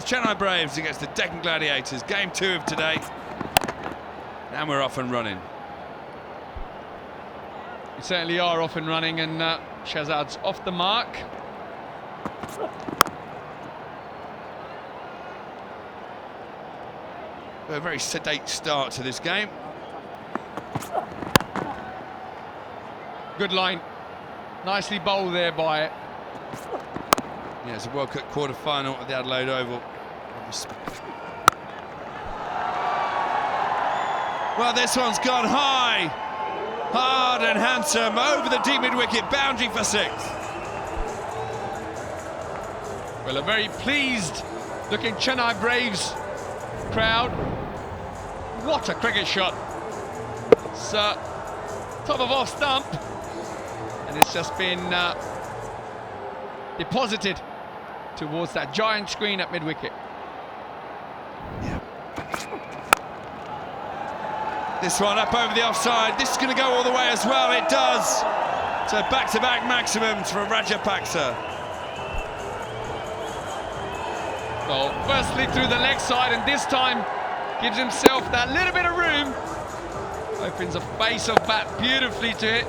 Chennai Braves against the Deccan Gladiators. Game 2 of today. And we're off and running. We certainly are off and running, and Shahzad's off the mark. A very sedate start to this game. Good line. Nicely bowled there by it. Yeah, it's a World Cup quarter-final at the Adelaide Oval. Well, this one's gone high. Hard and handsome over the deep mid-wicket, boundary for 6. Well, a very pleased looking Chennai Braves crowd. What a cricket shot. It's top of off stump, and it's just been deposited towards that giant screen at mid-wicket. Yeah. This one up over the offside. This is going to go all the way as well. It does. So back-to-back maximums for Rajapaksa. Well, firstly through the leg side, and this time gives himself that little bit of room. Opens a face of bat beautifully to it.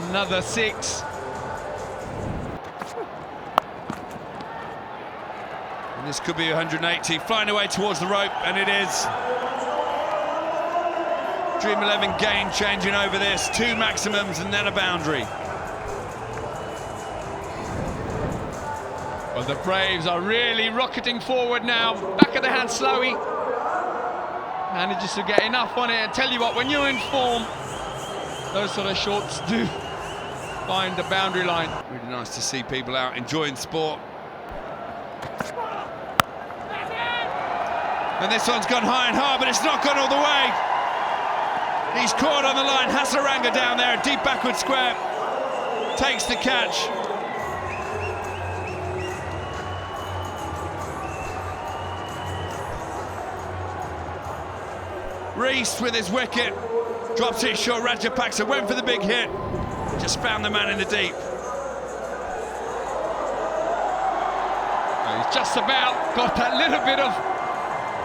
Another 6. And this could be 180, flying away towards the rope, and it is. Dream 11 game changing over this. 2 maximums and then a boundary. Well, the Braves are really rocketing forward now. Back of the hand slowly. Manages to get enough on it. And tell you what, when you're in form, those sort of shots do find the boundary line. Really nice to see people out enjoying sport. And this one's gone high and hard, but it's not gone all the way. He's caught on the line. Hasaranga down there, a deep backward square. Takes the catch. Reese with his wicket. Drops it short. Rajapaksa went for the big hit. Just found the man in the deep. He's just about got that little bit of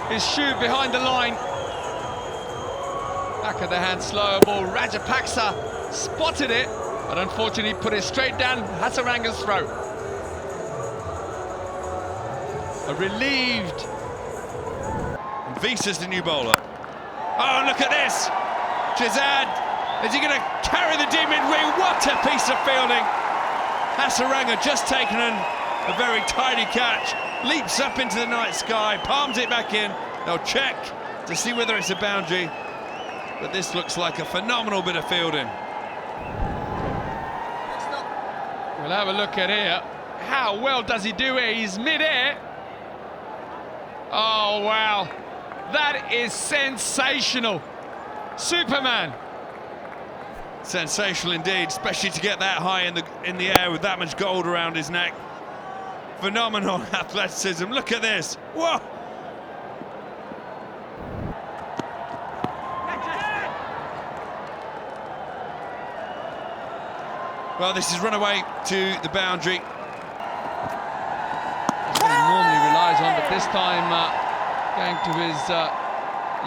his shoe behind the line. Back of the hand slower ball. Rajapaksa spotted it, but unfortunately put it straight down Hasaranga's throat. A relieved. And Visa's the new bowler. Oh, look at this! Zayed, is he going to carry the deep mid-wing? What a piece of fielding! Hasaranga just taken a very tidy catch, leaps up into the night sky, palms it back in. They'll check to see whether it's a boundary, but this looks like a phenomenal bit of fielding. We'll have a look at here. How well does he do it? He's mid-air. Oh, wow. That is sensational. Superman. Sensational indeed, especially to get that high in the air with that much gold around his neck. Phenomenal athleticism. Look at this. Whoa! Well, this is run away to the boundary. That's what he normally relies on, but this time going to his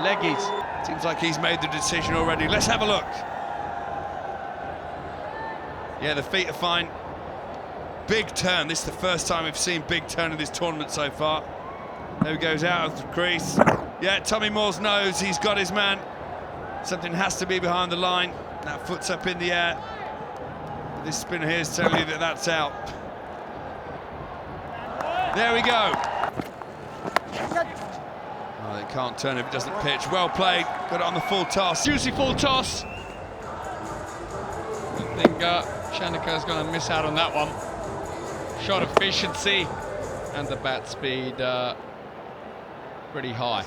leggies. Seems like he's made the decision already. Let's have a look. Yeah, the feet are fine. Big turn. This is the first time we've seen big turn in this tournament so far. There he goes out of the crease. Yeah, Tommy Moore's knows he's got his man. Something has to be behind the line. That foot's up in the air. This spinner here is telling you that that's out. There we go. Oh, they can't turn if it doesn't pitch. Well played. Got it on the full toss. Juicy full toss. I think Shanika's going to miss out on that one. Shot efficiency and the bat speed pretty high.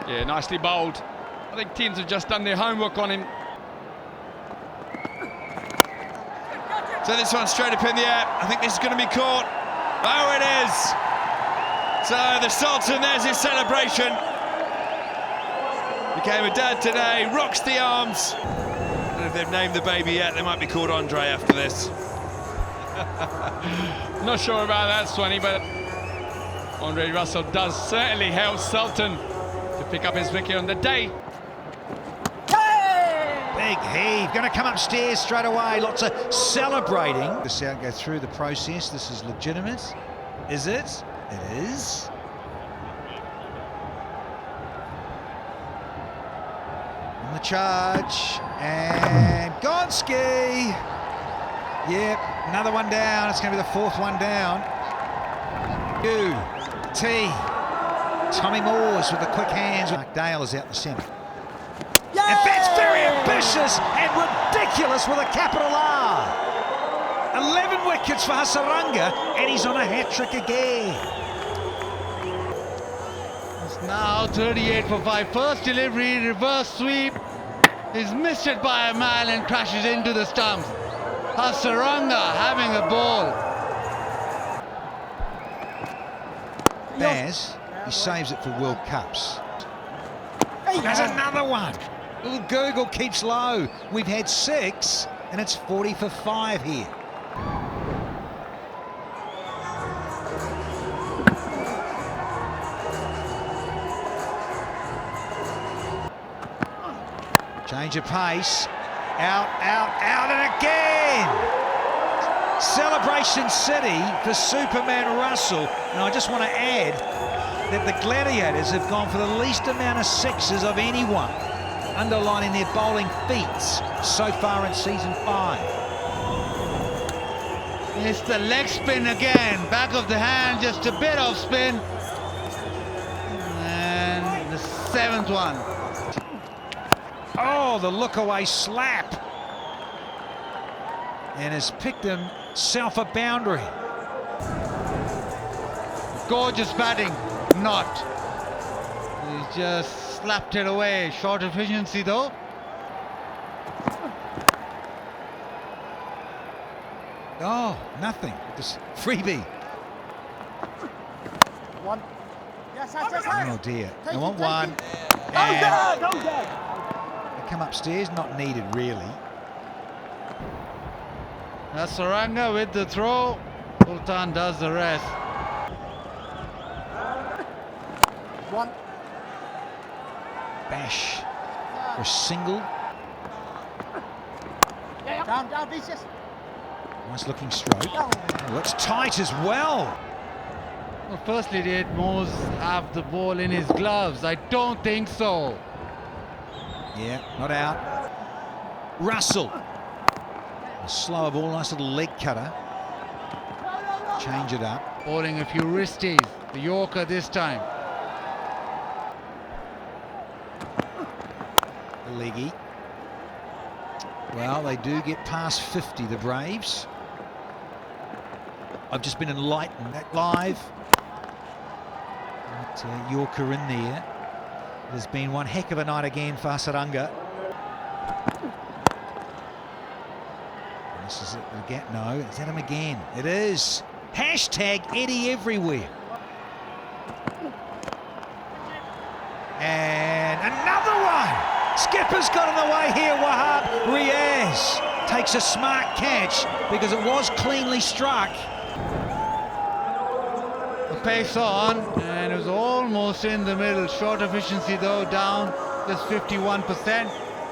Yeah, nicely bowled. I think teams have just done their homework on him. So this one's straight up in the air. I think this is going to be caught. Oh, it is. So the Sultan, there's his celebration. Became a dad today, rocks the arms. I don't know if they've named the baby yet. They might be called Andre after this. Not sure about that, Swanee, but Andre Russell does certainly help Sultan to pick up his wicket on the day. Big heave, going to come upstairs straight away. Lots of celebrating. This out, go through the process. This is legitimate. Is it? It is. On the charge, and Gonski. Yep, another one down. It's going to be the fourth one down. T. Tommy Moores with the quick hands. Mark Dale is out the centre. And that's very ambitious and ridiculous with a capital R. 11 wickets for Hasaranga, and he's on a hat-trick again. It's now 38 for 5. First delivery, reverse sweep. He's missed it by a mile and crashes into the stumps. Hasaranga having a ball. Baz, he saves it for World Cups. There's another one. Little Google keeps low. We've had 6, and it's 40 for 5 here. Change of pace. Out, and again! Celebration City for Superman Russell. And I just want to add that the Gladiators have gone for the least amount of sixes of anyone, underlining their bowling feats so far in season 5. It's the leg spin again. Back of the hand, just a bit of spin. And the 7th one. Oh, the look away slap. And has picked himself a boundary. Gorgeous batting. Not. He just slapped it away. Short efficiency though. Oh, nothing. Just freebie. One. Yes. Oh dear. I want one. Go, And go. they come upstairs, not needed really. Hasaranga with the throw. Sultan does the rest. One. Bash for a single. Down, Vicious. Nice looking stroke. Oh, it's tight as well. Well, firstly, did Moores have the ball in his gloves? I don't think so. Yeah, not out. Russell. A slower ball, nice little leg cutter. Change it up. Bowling a few wristies. The Yorker this time. The leggy. Well, they do get past 50, the Braves. I've just been enlightened. That live. But, Yorker in there. There's been one heck of a night again for Hasaranga. This is it again. No, is that him again? It is. Hashtag Eddie everywhere. And another one. Skipper's got in the way here. Wahab Riaz takes a smart catch because it was cleanly struck. The pace on, and it was almost in the middle. Short efficiency though, down just 51%.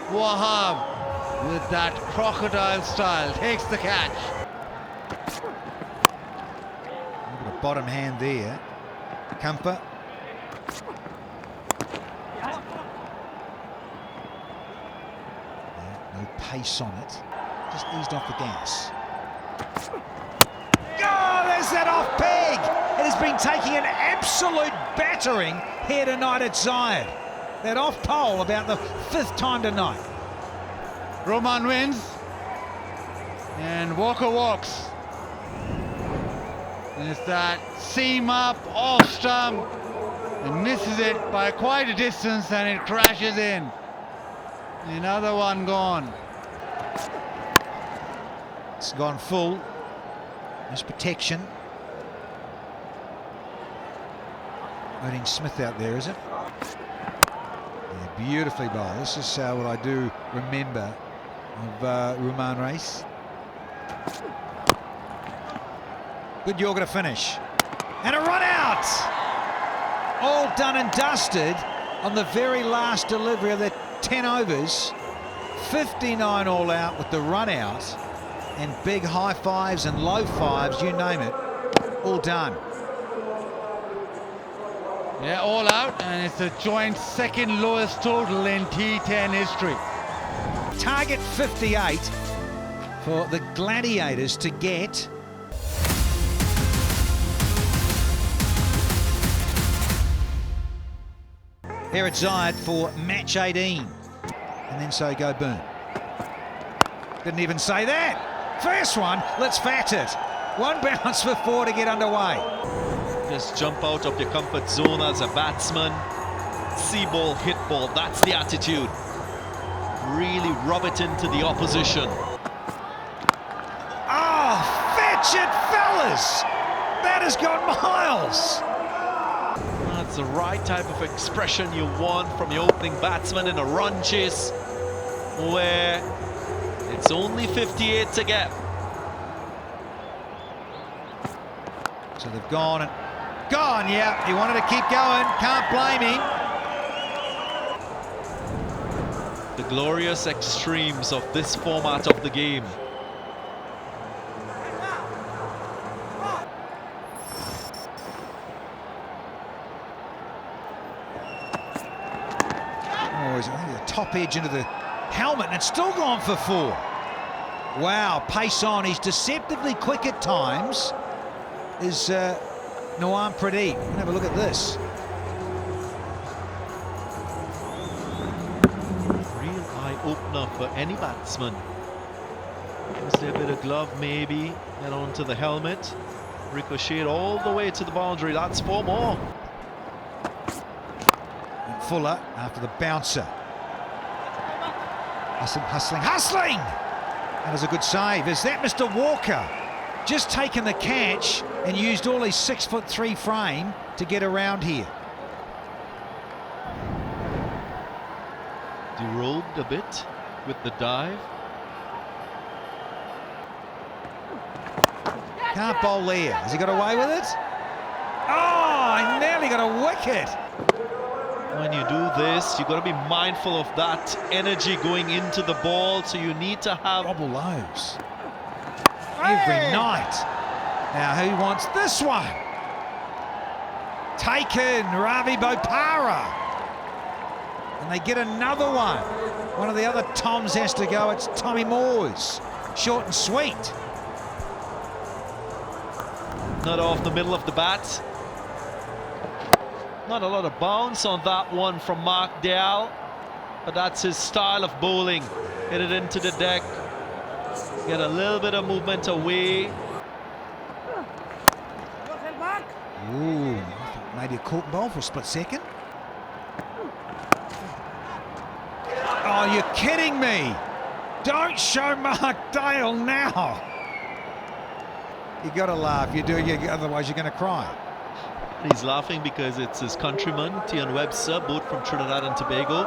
Wahab with that crocodile style takes the catch. Look at the bottom hand there. Comfort. No pace on it. Just eased off the gas. Oh, there's that off peg. It has been taking an absolute battering here tonight at Zayed. That off pole about the 5th time tonight. Roman wins, and Walker walks. And it's that seam up, off stump, and misses it by quite a distance, and it crashes in. Another one gone. It's gone full. There's protection. Odean Smith out there, is it? Yeah, beautifully bowled. This is what I do remember of Roman Race. Good Yorker to finish. And a run out! All done and dusted on the very last delivery of the 10 overs. 59 all out with the run out. And big high fives and low fives, you name it, all done. Yeah, all out, and it's a joint second lowest total in T10 history. Target 58 for the Gladiators to get. Here at Zayed for match 18. And then so go boom. Didn't even say that. First one, let's fat it. One bounce for 4 to get underway. Just jump out of your comfort zone as a batsman. See ball, hit ball, that's the attitude. Really rub it into the opposition. Oh, fetch it, fellas! That has gone miles. That's the right type of expression you want from your opening batsman in a run chase where it's only 58 to get. So they've gone and gone, yeah. He wanted to keep going, can't blame him. The glorious extremes of this format of the game. Oh, he's the top edge into the helmet, and it's still gone for 4. Wow, pace on. He's deceptively quick at times. Is Nawam Pradeep. Have a look at this. Real eye-opener for any batsman. Is there a bit of glove maybe, and onto the helmet. Ricocheted all the way to the boundary, that's 4 more. And Fuller after the bouncer. Hustling! That was a good save. Is that Mr. Walker? Just taken the catch and used all his 6'3" frame to get around here. Derobed a bit with the dive. Can't bowl there. Has he got away with it? Oh, he nearly got a wicket. When you do this, you've got to be mindful of that energy going into the ball, so you need to have... Robble lows. Every night. Now who wants this one? Taken, Ravi Bopara. And they get another one. One of the other Toms has to go. It's Tommy Moore's. Short and sweet. Not off the middle of the bat. Not a lot of bounce on that one from Mark Dale, but that's his style of bowling. Hit it into the deck. Get a little bit of movement away. Ooh, I thought maybe a caught ball for a split second. Oh, you're kidding me. Don't show Mark Dale now. You got to laugh. You do, otherwise you're going to cry. He's laughing because it's his countryman, Tian Webster, both from Trinidad and Tobago.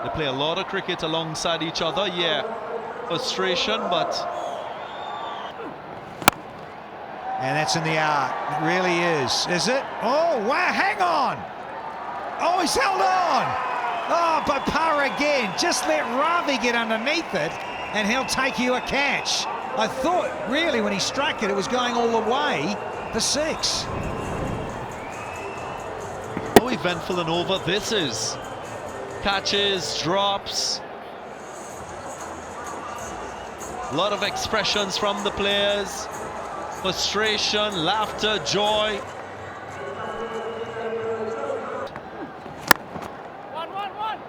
They play a lot of cricket alongside each other. Yeah, frustration, but... And that's in the art. It really is it? Oh, wow, hang on. Oh, he's held on. Oh, Bopara again. Just let Ravi get underneath it and he'll take you a catch. I thought, really, when he struck it, it was going all the way for 6. How eventful and over this is. Catches, drops. A lot of expressions from the players. Frustration, laughter, joy.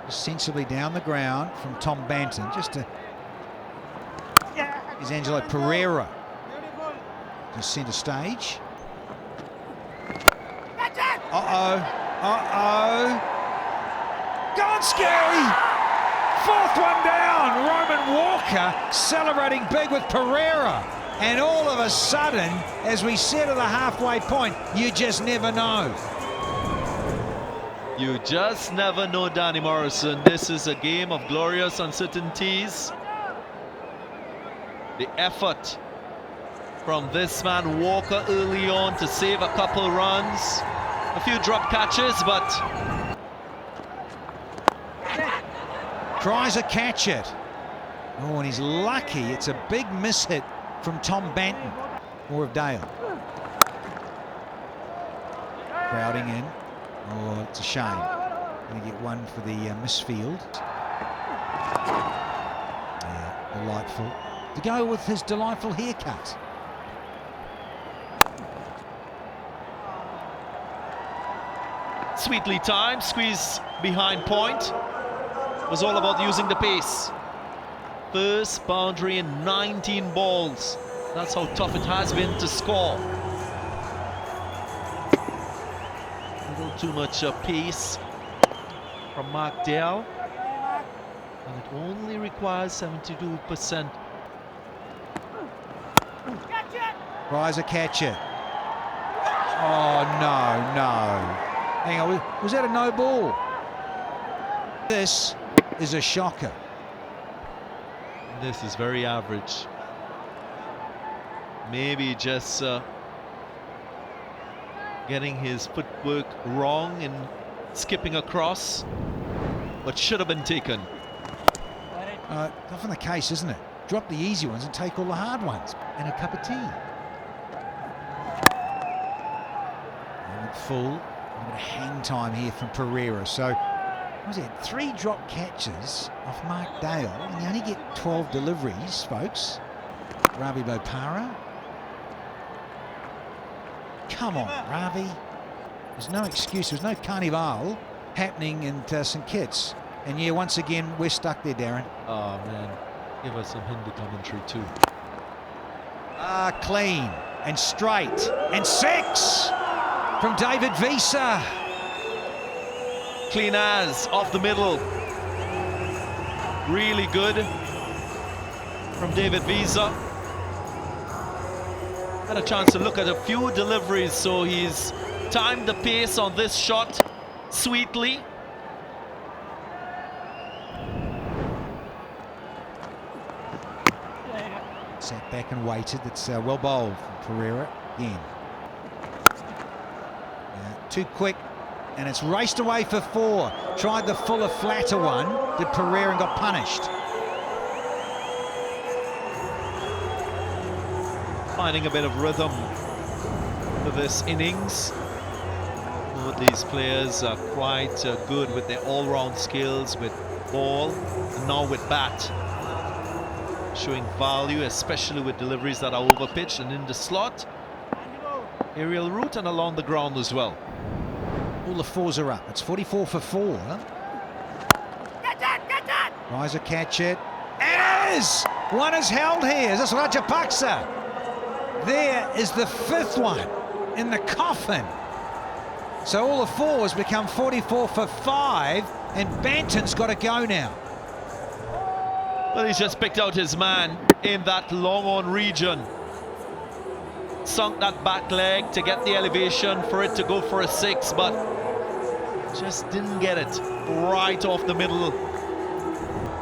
Sensibly down the ground from Tom Banton, just to... Is Angelo Pereira to centre stage. Gone scary! 4th one down. Roman Walker celebrating big with Pereira. And all of a sudden, as we said at the halfway point, you just never know. You just never know, Danny Morrison. This is a game of glorious uncertainties. The effort from this man Walker early on to save a couple runs. A few drop catches, but tries a catch it. Oh, and he's lucky. It's a big miss hit from Tom Banton. More of Dale. Crowding in. Oh, it's a shame. Going to get one for the misfield. Yeah, delightful. To go with his delightful haircut. sweetly timed, squeeze behind point. Was all about using the pace. First boundary in 19 balls. That's how tough it has been to score. A little too much pace from Mark Dale. And it only requires 72%. Tries a catch it. Oh, no. Hang on, was that a no ball? This is a shocker. This is very average. Maybe just getting his footwork wrong and skipping across, but should have been taken. Often the case, isn't it? Drop the easy ones and take all the hard ones. And a cup of tea. And full. A bit of hang time here from Pereira. So, what was it? 3 drop catches off Mark Dale, and you only get 12 deliveries, folks. Ravi Bopara. Come on, Ravi. There's no excuse. There's no carnival happening in St Kitts. And yeah, once again, we're stuck there, Darren. Oh, man. Give us some Hindi commentary, too. Clean and straight. And 6 from David Visa. Clean as, off the middle. Really good from David Visa. Had a chance to look at a few deliveries, so he's timed the pace on this shot sweetly. Sat back and waited. It's well bowled from Pereira again. Too quick, and it's raced away for 4. Tried the fuller, flatter one, did Pereira, and got punished. Finding a bit of rhythm for this innings. Both these players are quite good with their all-round skills with ball and now with bat. Showing value, especially with deliveries that are over pitch and in the slot. Aerial route and along the ground as well. All the 4s are up. It's 44 for 4. Get that! Tries a catch it. It is! One is held here. Is this Rajapaksa? There is the 5th one in the coffin. So all the 4s become 44 for 5, and Banton's got to go now. Well, he's just picked out his man in that long-on region. Sunk that back leg to get the elevation for it to go for a 6, but just didn't get it right off the middle.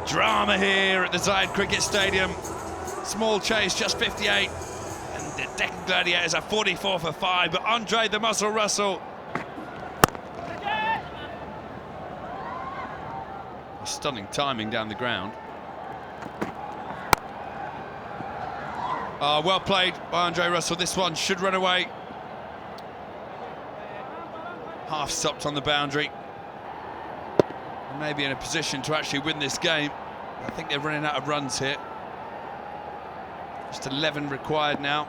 Drama here at the Zayed Cricket Stadium. Small chase, just 58. And the Deccan Gladiators are 44 for 5, but Andre the Muscle Russell. Stunning timing down the ground. Well played by Andre Russell. This one should run away. Half stopped on the boundary. Maybe in a position to actually win this game. I think they're running out of runs here. Just 11 required now.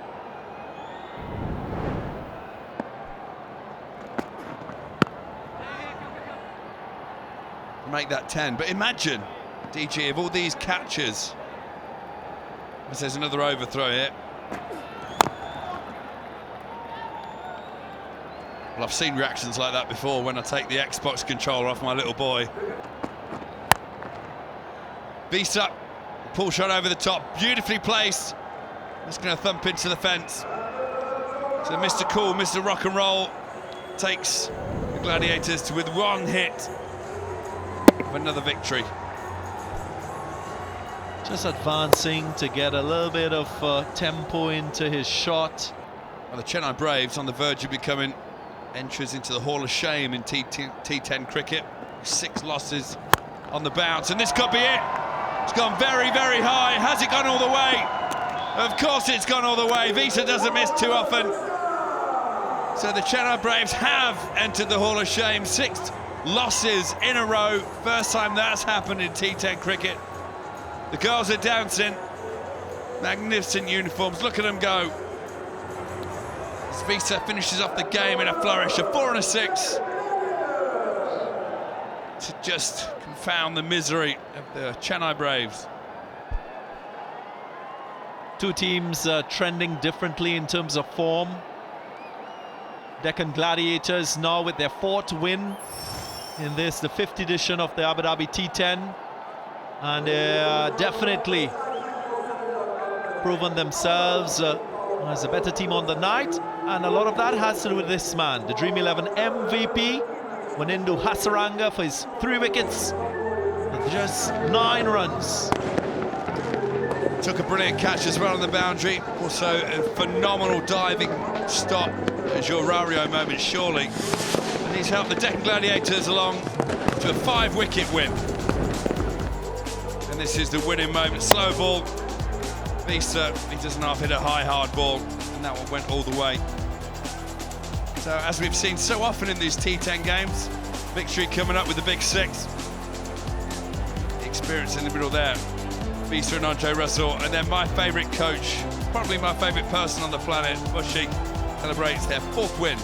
Make that 10. But imagine, DG, of all these catches. There's another overthrow here. Well, I've seen reactions like that before when I take the Xbox controller off my little boy. Visa, pull shot over the top, beautifully placed. It's going to thump into the fence. So Mr. Cool, Mr. Rock and Roll takes the Gladiators to, with one hit, of another victory. just advancing to get a little bit of tempo into his shot. Well, the Chennai Braves on the verge of becoming entrants into the Hall of Shame in T10 cricket. 6 losses on the bounce, and this could be it. It's gone very, very high. Has it gone all the way? Of course it's gone all the way. Visa doesn't miss too often. So the Chennai Braves have entered the Hall of Shame. 6 losses in a row. First time that's happened in T10 cricket. The girls are dancing. Magnificent uniforms. Look at them go. Visa finishes off the game in a flourish, a 4 and a 6. To just confound the misery of the Chennai Braves. Two teams trending differently in terms of form. Deccan Gladiators now with their 4th win in this, the 5th edition of the Abu Dhabi T10. And definitely proven themselves as a better team on the night. And a lot of that has to do with this man, the Dream 11 MVP, Wanindu Hasaranga, for his 3 wickets with just 9 runs. Took a brilliant catch as well on the boundary. Also a phenomenal diving stop as your Rario moment, surely. And he's helped the Deccan Gladiators along to a 5-wicket win. And this is the winning moment. Slow ball. Visa, he doesn't half hit a high, hard ball. And that one went all the way. So as we've seen so often in these T10 games, victory coming up with the big 6. The experience in the middle there. Visa and Andre Russell, and then my favourite coach, probably my favourite person on the planet, Bushi, celebrates their 4th win